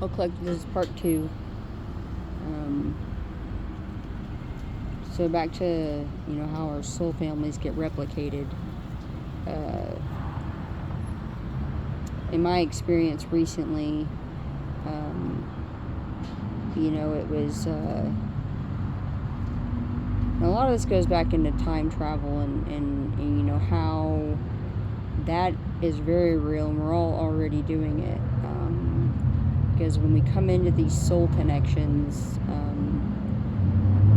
Collective, this is part 2. So back to, how our soul families get replicated. In my experience recently, it was, a lot of this goes back into time travel and how that is very real, and we're all already doing it. Because when we come into these soul connections,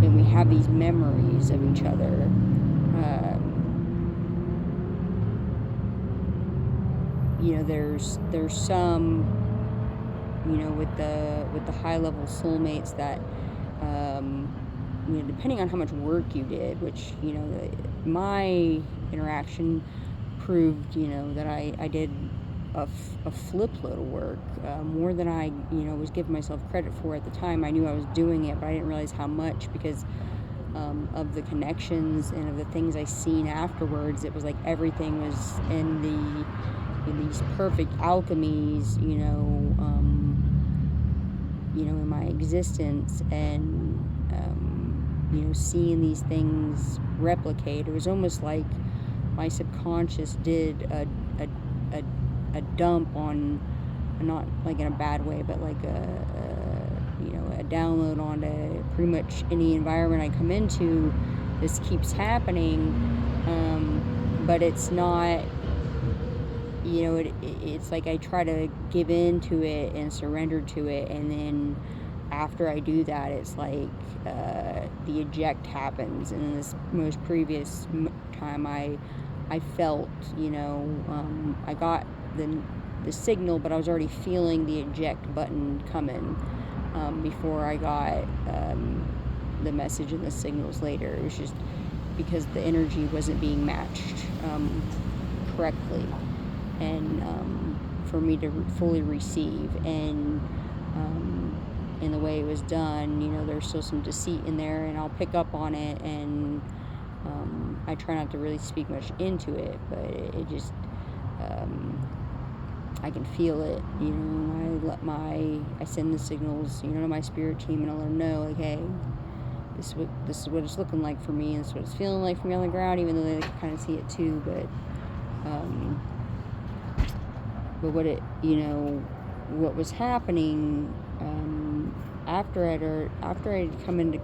and we have these memories of each other, there's some, with the high level soulmates that, depending on how much work you did, which, my interaction proved, that I did a flip load of work, more than I, was giving myself credit for at the time. I knew I was doing it, but I didn't realize how much, because of the connections and of the things I seen afterwards. It was like everything was in these perfect alchemies, in my existence, and seeing these things replicate. It was almost like my subconscious did a dump on, not like in a bad way, but like a download onto pretty much any environment I come into. This keeps happening, but it's not, it's like I try to give in to it and surrender to it, and then after I do that, it's like the eject happens. And in this most previous time, I felt, I got the signal, but I was already feeling the eject button coming before I got the message and the signals later. It was just because the energy wasn't being matched correctly, and for me to fully receive. And in the way it was done, there's still some deceit in there, and I'll pick up on it, and I try not to really speak much into it, but it just, I can feel it, I send the signals, to my spirit team, and I let them know, like, hey, this is what it's looking like for me, and this is what it's feeling like for me on the ground, even though they can kind of see it too. But what what was happening, after I'd come into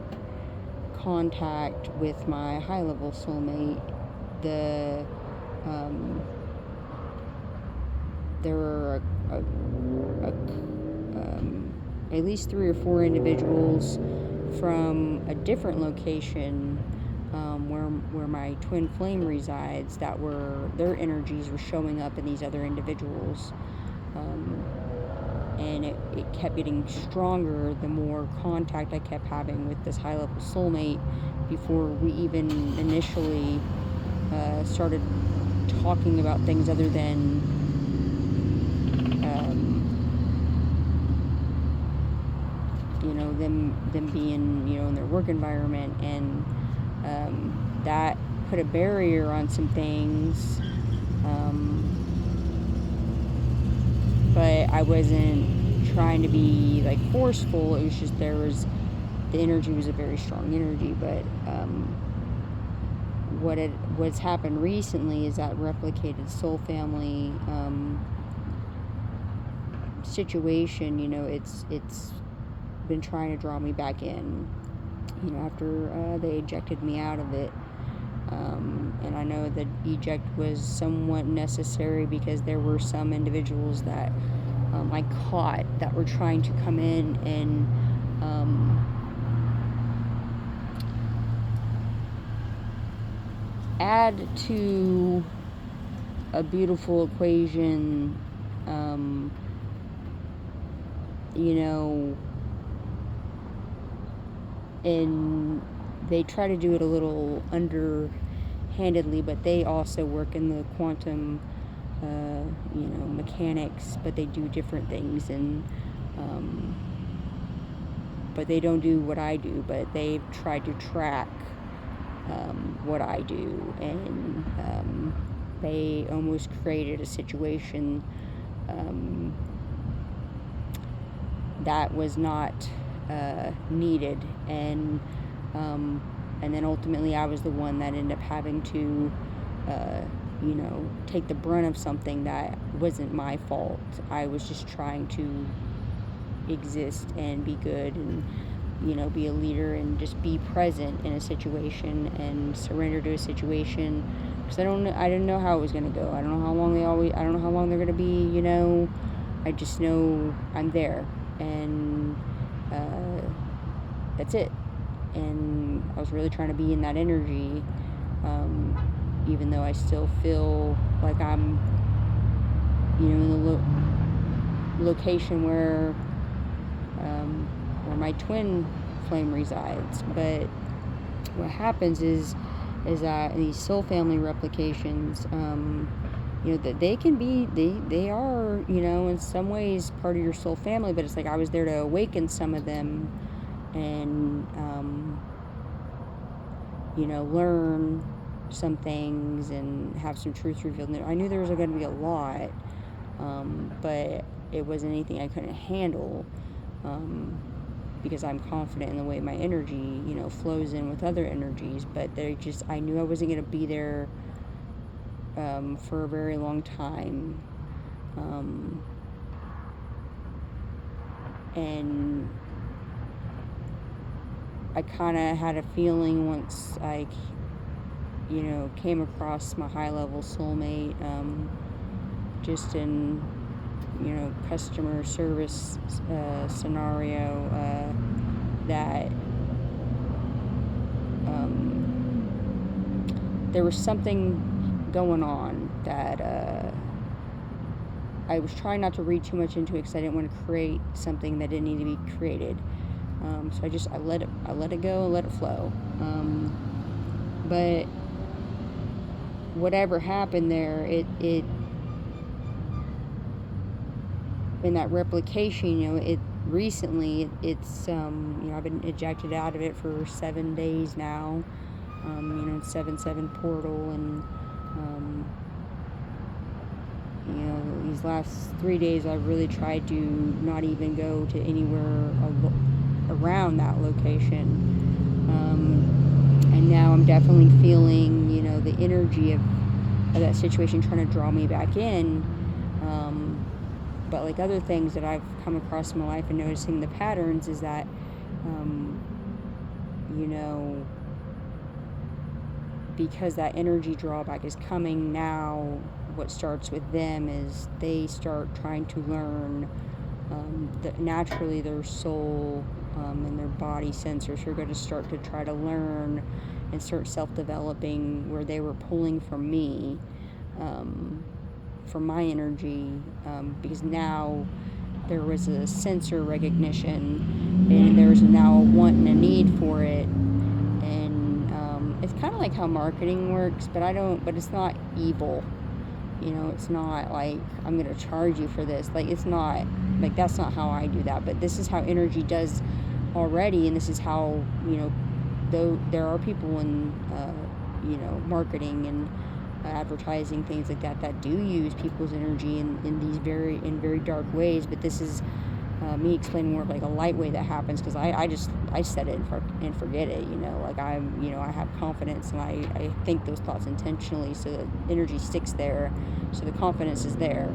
contact with my high level soulmate, there were at least 3 or 4 individuals from a different location, where my twin flame resides, that their energies were showing up in these other individuals, and it kept getting stronger the more contact I kept having with this high level soulmate, before we even initially started talking about things other than them being, in their work environment. And that put a barrier on some things, but I wasn't trying to be like forceful. It was just the energy was a very strong energy. But what's happened recently is that replicated soul family situation. It's been trying to draw me back in, after they ejected me out of it. And I know that eject was somewhat necessary, because there were some individuals that I caught that were trying to come in and add to a beautiful equation, and they try to do it a little underhandedly, but they also work in the quantum, mechanics, but they do different things, and but they don't do what I do, but they've tried to track what I do, and they almost created a situation that was not needed, and then ultimately I was the one that ended up having to take the brunt of something that wasn't my fault. I was just trying to exist and be good, and be a leader, and just be present in a situation and surrender to a situation, because I didn't know how it was going to go. I don't know how long they're going to be. I just know I'm there, and that's it. And I was really trying to be in that energy, even though I still feel like I'm in the location where my twin flame resides. But what happens is that in these soul family replications, that they are, in some ways part of your soul family, but it's like I was there to awaken some of them, and learn some things and have some truth revealed. I knew there was going to be a lot, but it wasn't anything I couldn't handle, because I'm confident in the way my energy, flows in with other energies. But I knew I wasn't going to be there for a very long time, and I kind of had a feeling once I came across my high-level soulmate, just in customer service scenario, that there was something going on that I was trying not to read too much into it, because I didn't want to create something that didn't need to be created. So I let it go and let it flow. But whatever happened there, it in that replication, it recently, it's I've been ejected out of it for 7 days now. 7/7 portal, and these last 3 days I've really tried to not even go to anywhere around that location. And now I'm definitely feeling, the energy of that situation trying to draw me back in. But like other things that I've come across in my life and noticing the patterns is that, because that energy drawback is coming now, what starts with them is they start trying to learn that naturally their soul and their body sensors are going to start to try to learn and start self-developing, where they were pulling from me, from my energy, because now there was a sensor recognition, and there's now a want and a need for it. And it's kind of like how marketing works, but it's not evil. It's not like I'm going to charge you for this. Like, it's not, like, that's not how I do that. But this is how energy does already, and this is how, though there are people in, marketing and advertising, things like that do use people's energy in these very dark ways. But this is me explaining more of like a light way that happens, because I set it and forget it. Like I have confidence, and I think those thoughts intentionally, so the energy sticks there, so the confidence is there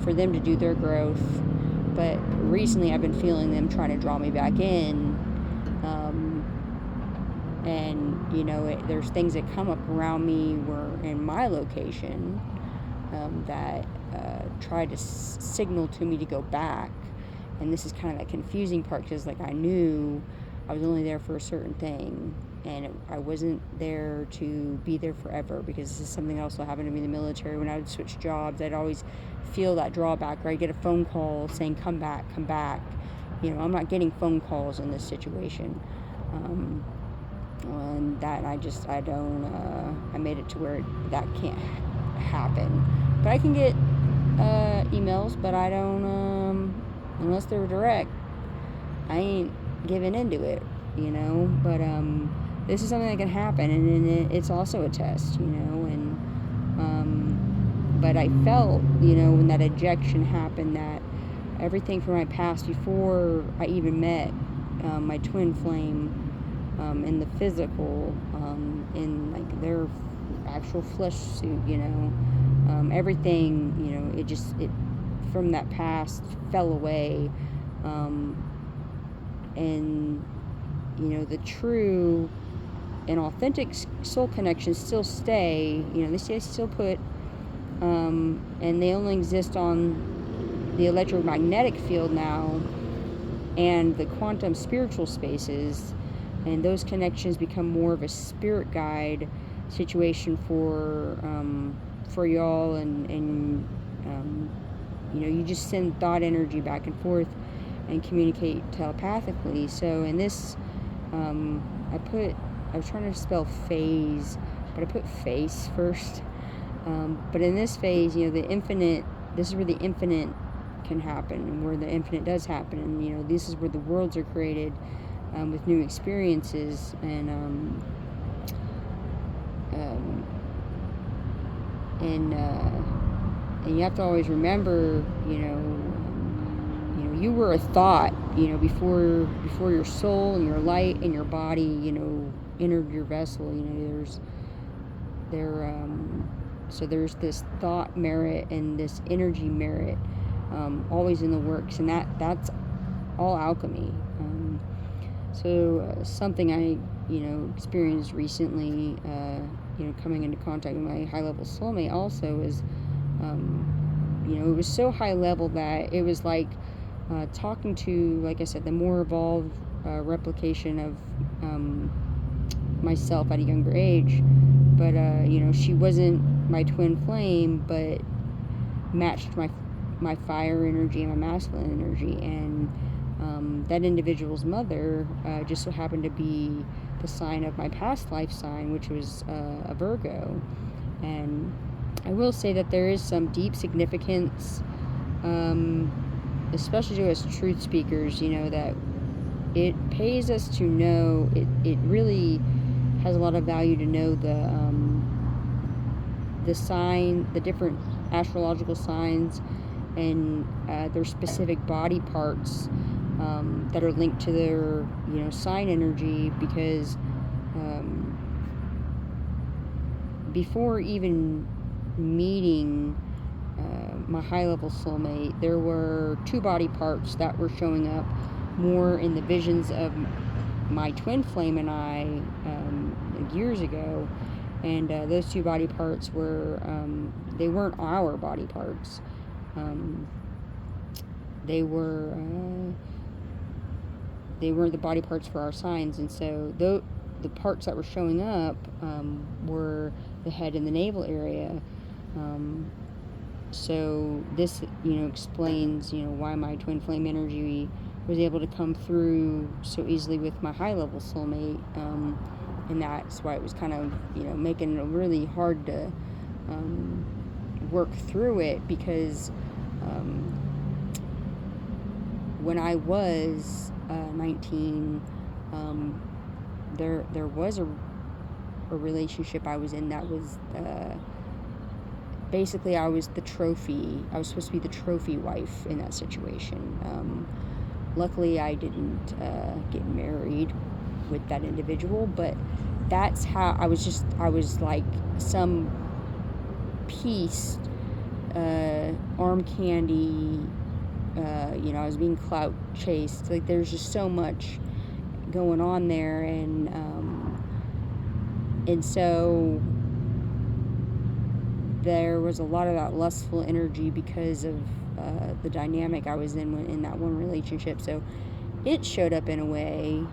for them to do their growth. But recently I've been feeling them trying to draw me back in, and there's things that come up around me where in my location that try to signal to me to go back. And this is kind of that confusing part, because like I knew I was only there for a certain thing, and I wasn't there to be there forever, because this is something else that happened to me in the military. When I would switch jobs, I'd always feel that drawback, or I'd get a phone call saying come back. I'm not getting phone calls in this situation, and that I made it to where that can't happen. But I can get emails, but I don't, unless they're direct, I ain't giving into it, but this is something that can happen, and it's also a test, and but I felt, when that ejection happened, that everything from my past before I even met my twin flame in the physical, in like their actual flesh suit, everything, it from that past fell away, and the true and authentic soul connections still stay. They still put, and they only exist on the electromagnetic field now and the quantum spiritual spaces, and those connections become more of a spirit guide situation for y'all, and you just send thought energy back and forth and communicate telepathically. So in this, I was trying to spell phase, but I put face first. But in this phase, the infinite, this is where the infinite can happen, and where the infinite does happen, and this is where the worlds are created, with new experiences, and you have to always remember, you were a thought, before your soul and your light and your body, entered your vessel. So there's this thought merit and this energy merit, always in the works, and that's all alchemy. So something I experienced recently, coming into contact with my high-level soulmate also is, it was so high level that it was like talking to, like I said, the more evolved replication of myself at a younger age. But she wasn't my twin flame, but matched my fire energy and my masculine energy, and that individual's mother just so happened to be the sign of my past life sign, which was a Virgo. And I will say that there is some deep significance, especially to us truth speakers, that it pays us to know, it really has a lot of value to know the sign, the different astrological signs, and their specific body parts that are linked to their sign energy, because before even meeting my high-level soulmate, there were two body parts that were showing up more in the visions of my twin flame and I years ago, and those two body parts were, they weren't our body parts. They weren't the body parts for our signs, and so the parts that were showing up were the head and the navel area. So this, explains, why my twin flame energy was able to come through so easily with my high-level soulmate, and that's why it was kind of, making it really hard to work through it, because when I was 19, there was a relationship I was in that was basically I was supposed to be the trophy wife in that situation. Luckily I didn't get married with that individual, but that's how I was like some piece, arm candy, I was being clout chased. Like, there's just so much going on there, and so there was a lot of that lustful energy because of the dynamic I was in that one relationship. So it showed up in a way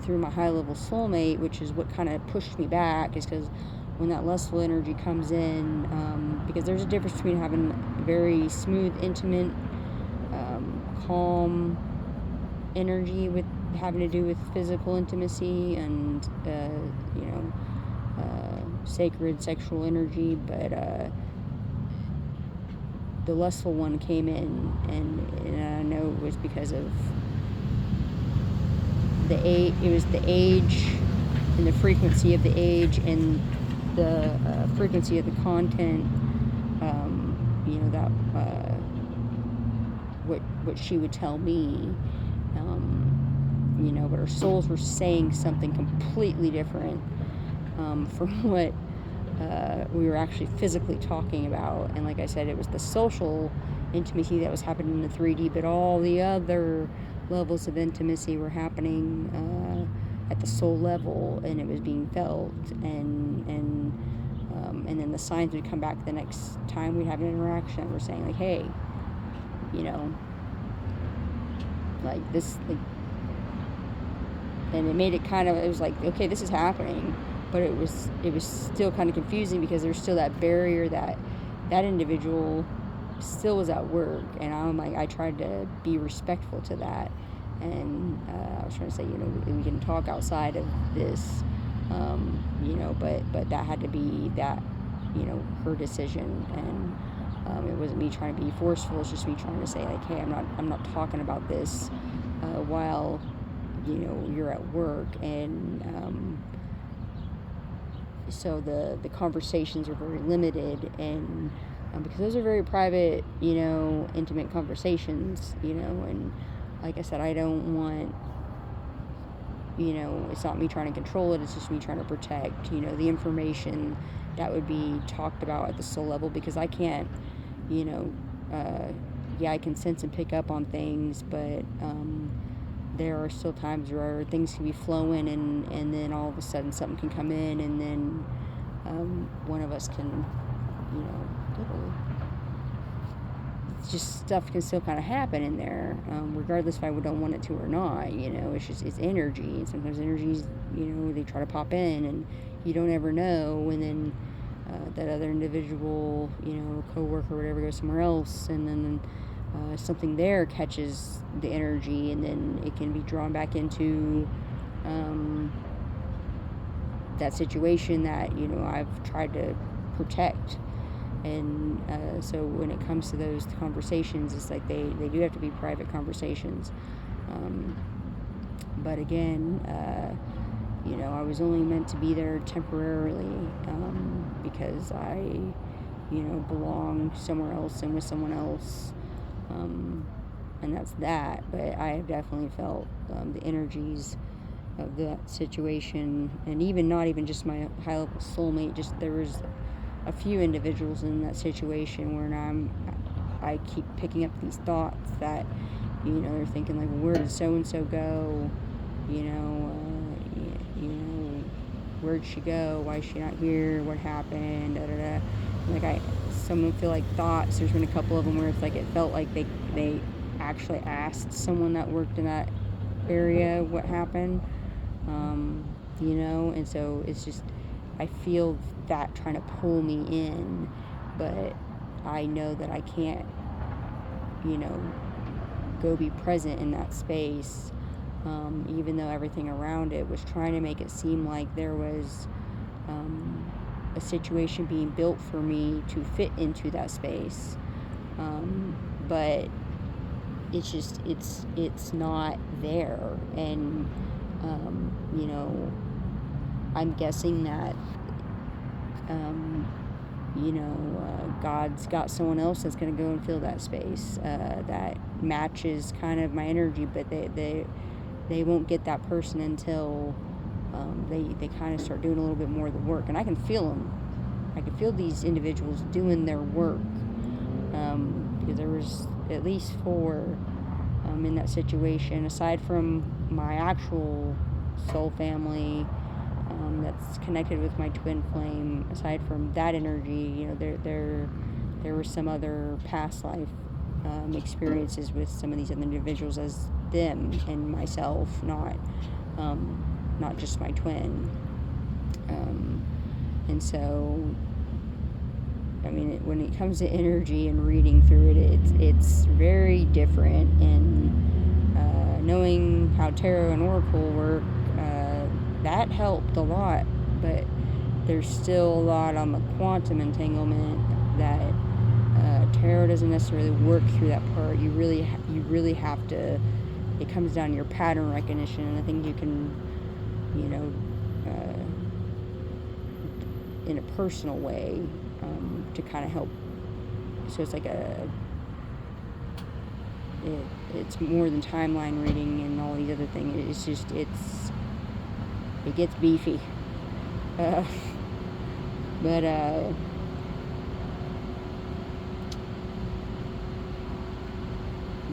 through my high-level soulmate, which is what kind of pushed me back, is because when that lustful energy comes in, because there's a difference between having very smooth, intimate, calm energy with having to do with physical intimacy and sacred sexual energy, but the lustful one came in, and I know it was because of the age. It was the age and the frequency of the age and the frequency of the content, that what she would tell me, but our souls were saying something completely different from what we were actually physically talking about. And like I said, it was the social intimacy that was happening in the 3D, but all the other levels of intimacy were happening at the soul level, and it was being felt, and then the signs would come back the next time we'd have an interaction. We're saying like, hey, like this, like, and it made it kind of, it was like, okay, this is happening, but it was still kind of confusing because there's still that barrier that individual still was at work, and I'm like, I tried to be respectful to that, and I was trying to say, we can talk outside of this, but that had to be that, her decision, and it wasn't me trying to be forceful. It's just me trying to say like, hey, I'm not talking about this while you're at work, and so the conversations are very limited, and because those are very private, intimate conversations, and like I said, I don't want, it's not me trying to control it, it's just me trying to protect, the information that would be talked about at the soul level, because I can't, I can sense and pick up on things, but there are still times where things can be flowing, and then all of a sudden something can come in, and then one of us can, just stuff can still kind of happen in there, regardless if I don't want it to or not. It's energy, and sometimes energies, they try to pop in, and you don't ever know, and then that other individual, coworker or whatever, goes somewhere else, and then something there catches the energy, and then it can be drawn back into that situation that I've tried to protect. And so when it comes to those conversations, it's like they do have to be private conversations, but again, I was only meant to be there temporarily, because I belong somewhere else and with someone else, and that's that. But I have definitely felt the energies of that situation, and even not even just my high level soulmate, just there was a few individuals in that situation where I keep picking up these thoughts that they're thinking like, where did so and so go, where'd she go, why is she not here, what happened, da, da, da. Like someone feel like thoughts. There's been a couple of them where it's like it felt like they actually asked someone that worked in that area what happened, and so it's just, I feel that trying to pull me in, but I know that I can't, go be present in that space, even though everything around it was trying to make it seem like there was a situation being built for me to fit into that space, but it's just, it's not there, and I'm guessing that God's got someone else that's going to go and fill that space that matches kind of my energy, but they won't get that person until they kind of start doing a little bit more of the work, and I can feel them. I can feel these individuals doing their work, because there was at least 4 in that situation, aside from my actual soul family that's connected with my twin flame. Aside from that energy, there were some other past life experiences with some of these other individuals as them and myself, not just my twin. And so, I mean, when it comes to energy and reading through it, it's very different. And knowing how tarot and oracle work, that helped a lot. But there's still a lot on the quantum entanglement that tarot doesn't necessarily work through that part. You really have to. It comes down to your pattern recognition, and I think you can, in a personal way, to kind of help. So it's like it's more than timeline reading and all these other things. It's just, it gets beefy. But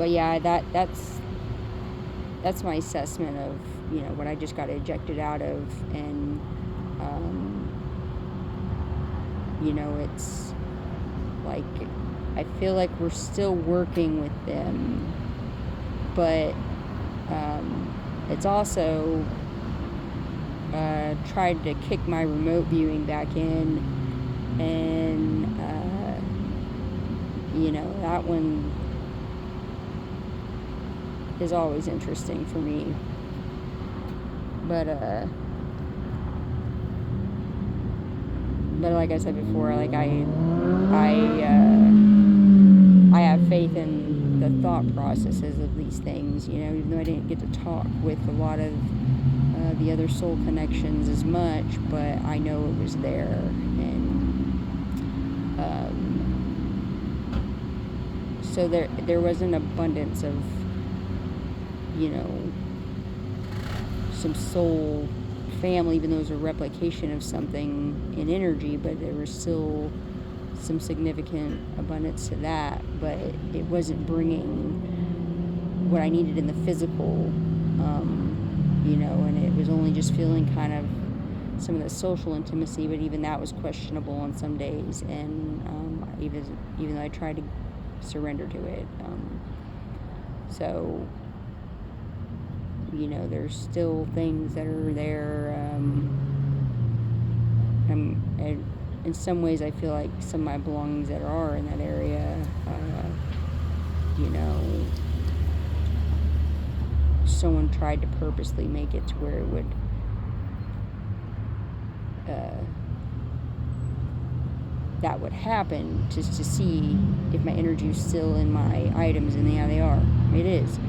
yeah, that's my assessment of, what I just got ejected out of. And it's like, I feel like we're still working with them, but it's also tried to kick my remote viewing back in, and that one is always interesting for me. But like I said before, like I have faith in the thought processes of these things, even though I didn't get to talk with a lot of the other soul connections as much, but I know it was there. And so there was an abundance of, some soul family, even though it was a replication of something in energy, but there was still some significant abundance to that, but it wasn't bringing what I needed in the physical, and it was only just feeling kind of some of the social intimacy, but even that was questionable on some days. And even though I tried to surrender to it, so there's still things that are there. In some ways, I feel like some of my belongings that are in that area, someone tried to purposely make it to where it would that would happen, just to see if my energy is still in my items, and yeah, they are. It is.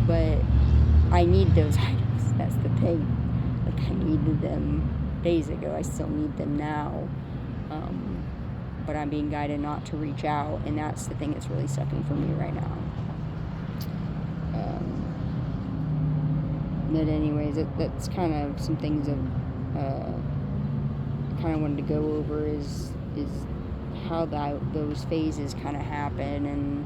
But I need those items. That's the thing. Like, I needed them days ago. I still need them now. But I'm being guided not to reach out, and that's the thing that's really sucking for me right now. But anyways, that's kind of some things that I kind of wanted to go over is how those phases kind of happen, and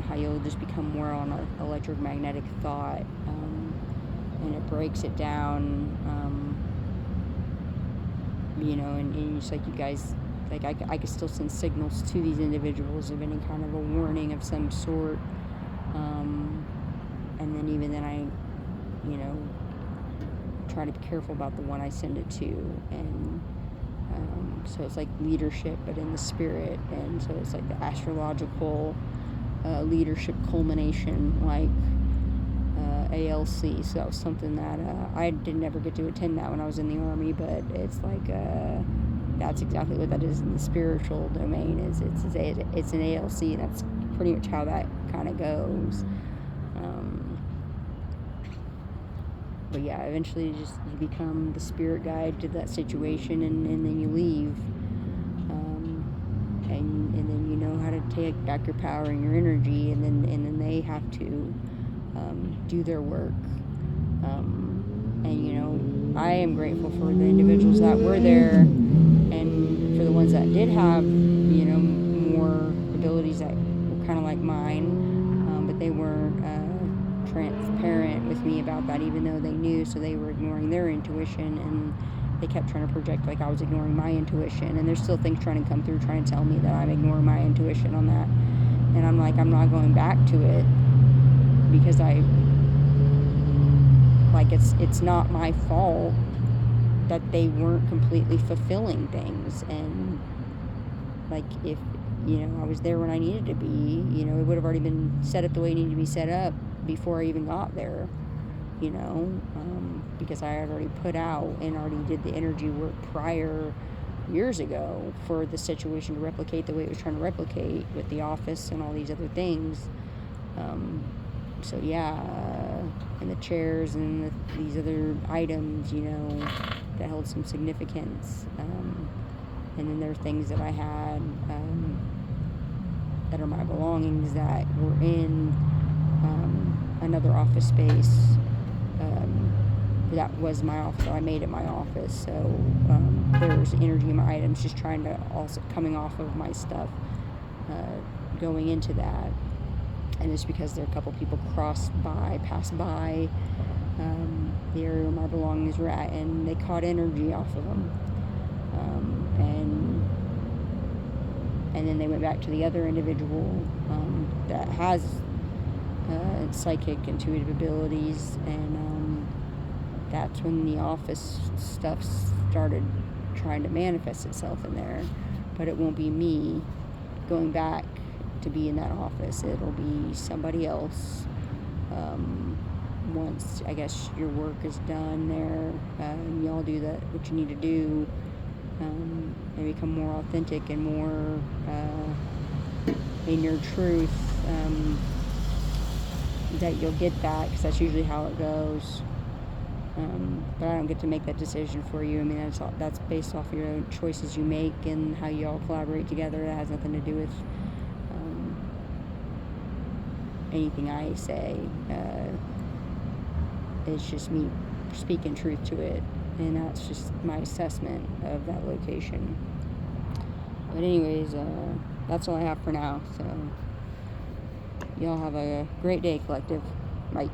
how you'll just become more on an electromagnetic thought, and it breaks it down, and just like you guys, like I could still send signals to these individuals of any kind of a warning of some sort, and then even then I try to be careful about the one I send it to, and so it's like leadership, but in the spirit, and so it's like the astrological leadership culmination, like ALC. So that was something that I didn't ever get to attend that when I was in the Army, but it's like that's exactly what that is in the spiritual domain. It's an ALC, and that's pretty much how that kind of goes. But yeah, eventually you become the spirit guide to that situation, and then you leave, and then you know how to take back your power and your energy, and then they have to do their work. And I am grateful for the individuals that were there, and for the ones that did have more abilities that were kind of like mine, but they weren't transparent with me about that, even though they knew, so they were ignoring their intuition, and they kept trying to project like I was ignoring my intuition, and there's still things trying to come through trying to tell me that I'm ignoring my intuition on that, and I'm like, I'm not going back to it, because it's not my fault that they weren't completely fulfilling things. And like, if I was there when I needed to be, it would have already been set up the way it needed to be set up before I even got there, because I had already put out and already did the energy work prior, years ago, for the situation to replicate the way it was trying to replicate with the office and all these other things. So yeah, and the chairs and these other items, that held some significance. And then there are things that I had, that are my belongings that were in another office space. That was my office, so I made it my office. So there's energy in my items just trying to also coming off of my stuff, going into that. And it's because there are a couple people passed by the area where my belongings were at, and they caught energy off of them. And then they went back to the other individual that has psychic intuitive abilities, and that's when the office stuff started trying to manifest itself in there. But it won't be me going back to be in that office. It'll be somebody else. Once, I guess, your work is done there, and y'all do what you need to do, and become more authentic and more in your truth, that you'll get that, because that's usually how it goes. But I don't get to make that decision for you. I mean, that's based off your own choices you make and how you all collaborate together. That has nothing to do with anything I say. It's just me speaking truth to it, and that's just my assessment of that location. But anyways, that's all I have for now. So y'all have a great day, collective. Bye.